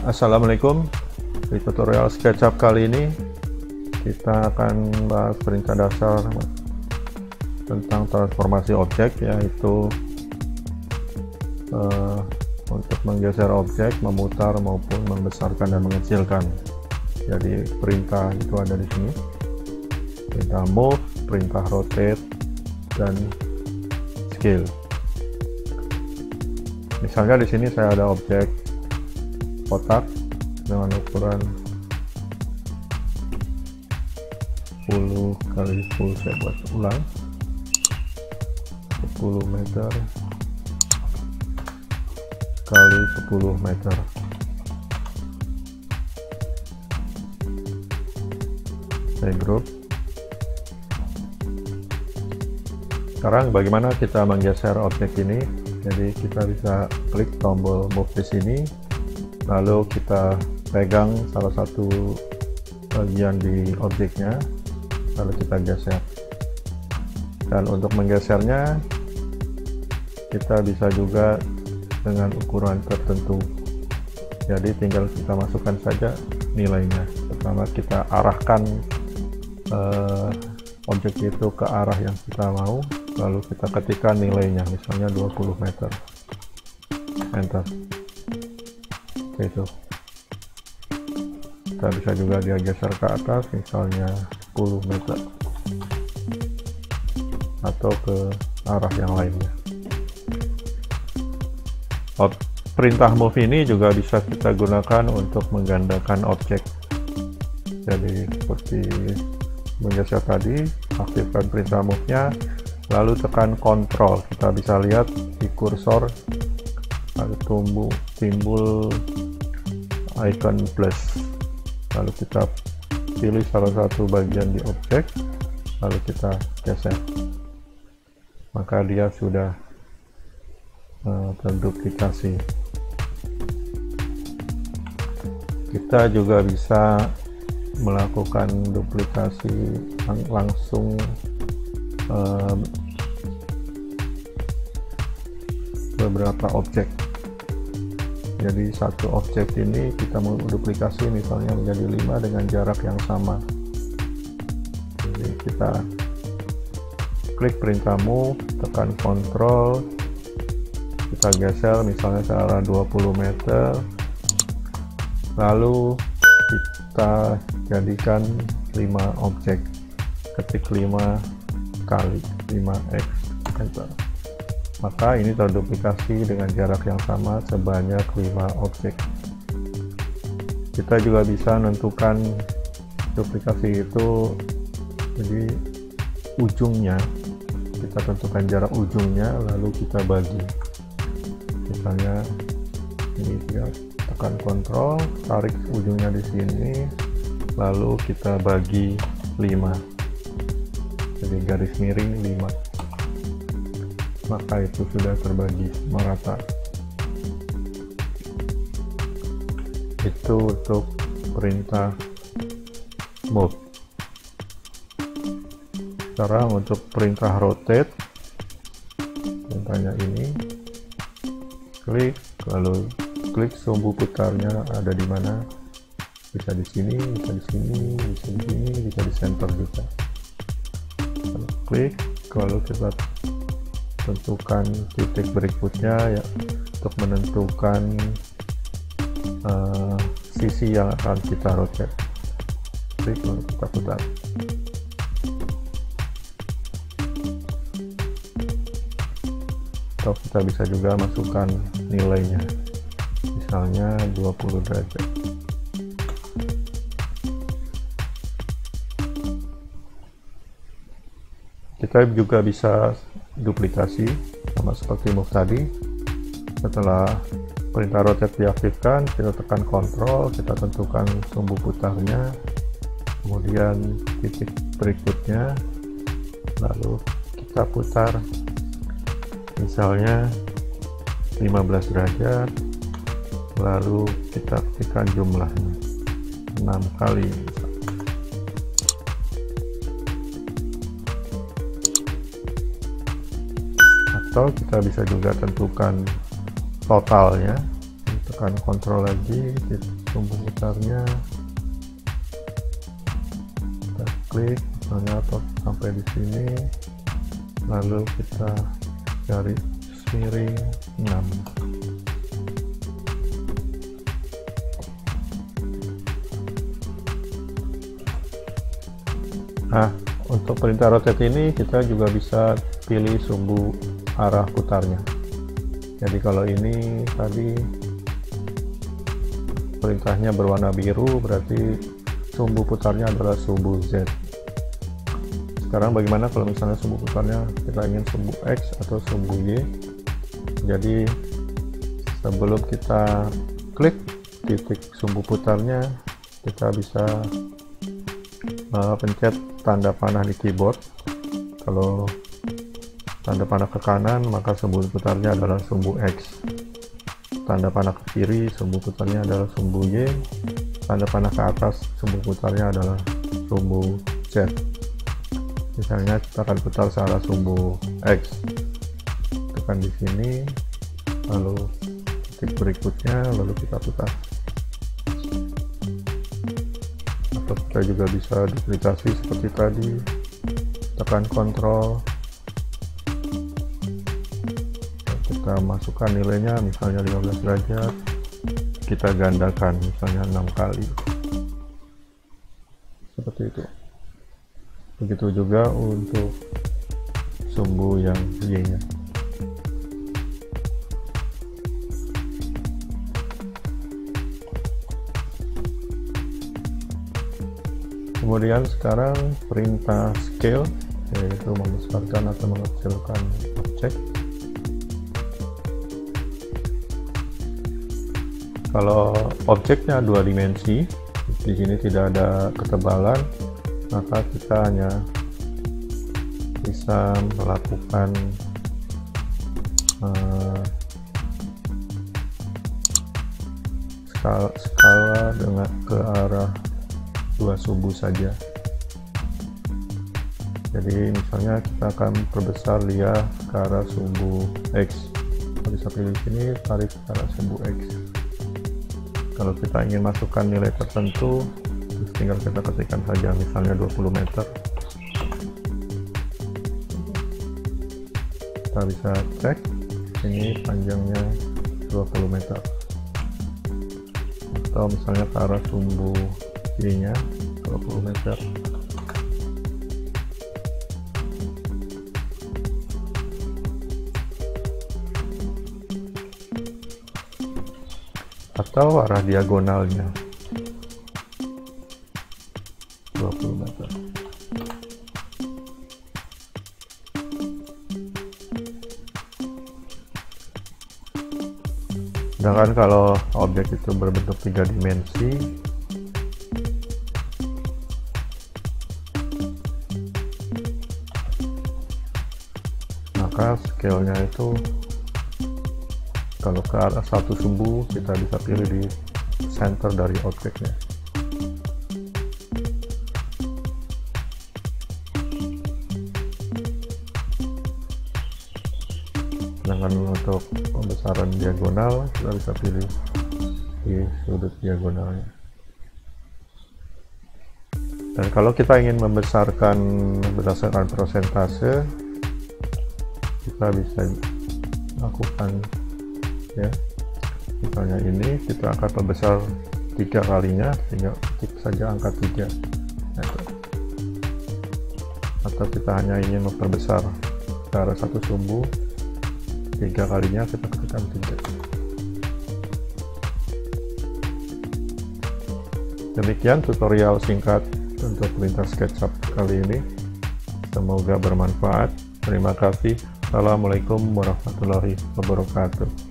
Assalamualaikum. Di tutorial SketchUp kali ini kita akan bahas perintah dasar tentang transformasi objek, yaitu untuk menggeser objek, memutar maupun membesarkan dan mengecilkan. Jadi perintah itu ada di sini: perintah move, perintah rotate, dan scale. Misalnya di sini saya ada objek kotak dengan ukuran 10 kali 10, saya buat ulang, 10 meter kali 10 meter. Saya grup. Sekarang bagaimana kita menggeser objek ini? Jadi kita bisa klik tombol move di sini, lalu kita pegang salah satu bagian di objeknya, lalu kita geser. Dan untuk menggesernya kita bisa juga dengan ukuran tertentu. Jadi tinggal kita masukkan saja nilainya. Pertama kita arahkan objek itu ke arah yang kita mau, lalu kita ketikkan nilainya, misalnya 20 meter, enter. Itu kita bisa juga dia geser ke atas, misalnya 10 meter, atau ke arah yang lainnya. Perintah move ini juga bisa kita gunakan untuk menggandakan objek. Jadi seperti menggeser tadi, aktifkan perintah move nya, lalu tekan Ctrl. Kita bisa lihat di kursor ada timbul icon plus, lalu kita pilih salah satu bagian di objek, lalu kita geser, maka dia sudah terduplikasi. Kita juga bisa melakukan duplikasi langsung beberapa objek. Jadi satu objek ini kita mau duplikasi misalnya menjadi 5 dengan jarak yang sama. Jadi kita klik perintah move, tekan Ctrl, kita geser misalnya ke arah 20 meter, lalu kita jadikan 5 objek, ketik 5 kali 5x, enter. Maka ini terduplikasi dengan jarak yang sama sebanyak 5 objek. Kita juga bisa menentukan duplikasi itu, jadi ujungnya kita tentukan jarak ujungnya, lalu kita bagi. Misalnya ini dia, tekan Ctrl, tarik ujungnya di sini, lalu kita bagi 5, jadi garis miring 5, maka itu sudah terbagi merata. Itu untuk perintah move. Sekarang untuk perintah rotate, perintahnya ini klik, lalu klik sumbu putarnya ada di mana, bisa di sini, bisa di sini, bisa di sini, bisa di center juga. Lalu klik, lalu kita tentukan titik berikutnya ya, untuk menentukan sisi yang akan kita rotate. Klik, lalu kita putar. Atau kita bisa juga masukkan nilainya, misalnya 20 derajat. Kita juga bisa duplikasi sama seperti move tadi. Setelah perintah rotate diaktifkan, kita tekan Ctrl, kita tentukan sumbu putarnya, kemudian titik berikutnya, lalu kita putar misalnya 15 derajat, lalu kita ketikkan jumlahnya 6 kali. Atau kita bisa juga tentukan totalnya, tekan Ctrl lagi, sumbu putarnya, kita klik misalnya atau sampai di sini, lalu kita garis miring 6. Nah, untuk perintah rotate ini kita juga bisa pilih sumbu arah putarnya. Jadi kalau ini tadi perintahnya berwarna biru, berarti sumbu putarnya adalah sumbu Z. Sekarang bagaimana kalau misalnya sumbu putarnya kita ingin sumbu X atau sumbu Y? Jadi sebelum kita klik titik sumbu putarnya, kita bisa pencet tanda panah di keyboard. Kalau tanda panah ke kanan, maka sumbu putarnya adalah sumbu X. Tanda panah ke kiri, sumbu putarnya adalah sumbu Y. Tanda panah ke atas, sumbu putarnya adalah sumbu Z. Misalnya kita akan putar searah sumbu X. Tekan di sini, lalu titik berikutnya, lalu kita putar. Kita juga bisa duplikasi seperti tadi, tekan Ctrl, kita masukkan nilainya misalnya 15 derajat, kita gandakan misalnya 6 kali, seperti itu. Begitu juga untuk sumbu yang Y nya. Kemudian sekarang perintah scale, yaitu membesarkan atau mengecilkan objek. Kalau objeknya 2 dimensi, di sini tidak ada ketebalan, maka kita hanya bisa melakukan skala dengan ke arah 2 sumbu saja. Jadi misalnya kita akan perbesar dia ke arah sumbu X. Kita bisa pilih sini, tarik ke arah sumbu X. Kalau kita ingin masukkan nilai tertentu, tinggal kita ketikkan saja misalnya 20 meter. Kita bisa cek ini panjangnya 20 meter, atau misalnya ke arah sumbu Y-nya 20 meter. Atau arah diagonalnya 20 meter. Sedangkan kalau objek itu berbentuk 3 dimensi, maka scale-nya itu kalau ke arah satu sumbu, kita bisa pilih di center dari objeknya. Sedangkan untuk pembesaran diagonal, kita bisa pilih di sudut diagonalnya. Dan kalau kita ingin membesarkan berdasarkan persentase, kita bisa lakukan, ya, misalnya ini kita akan perbesar 3 kalinya, sehingga ketik saja angka 3. Atau kita hanya ingin memperbesar ke arah satu sumbu, 3 kalinya kita ketikkan 3. Demikian tutorial singkat untuk perintah SketchUp kali ini. Semoga bermanfaat. Terima kasih. Assalamualaikum warahmatullahi wabarakatuh.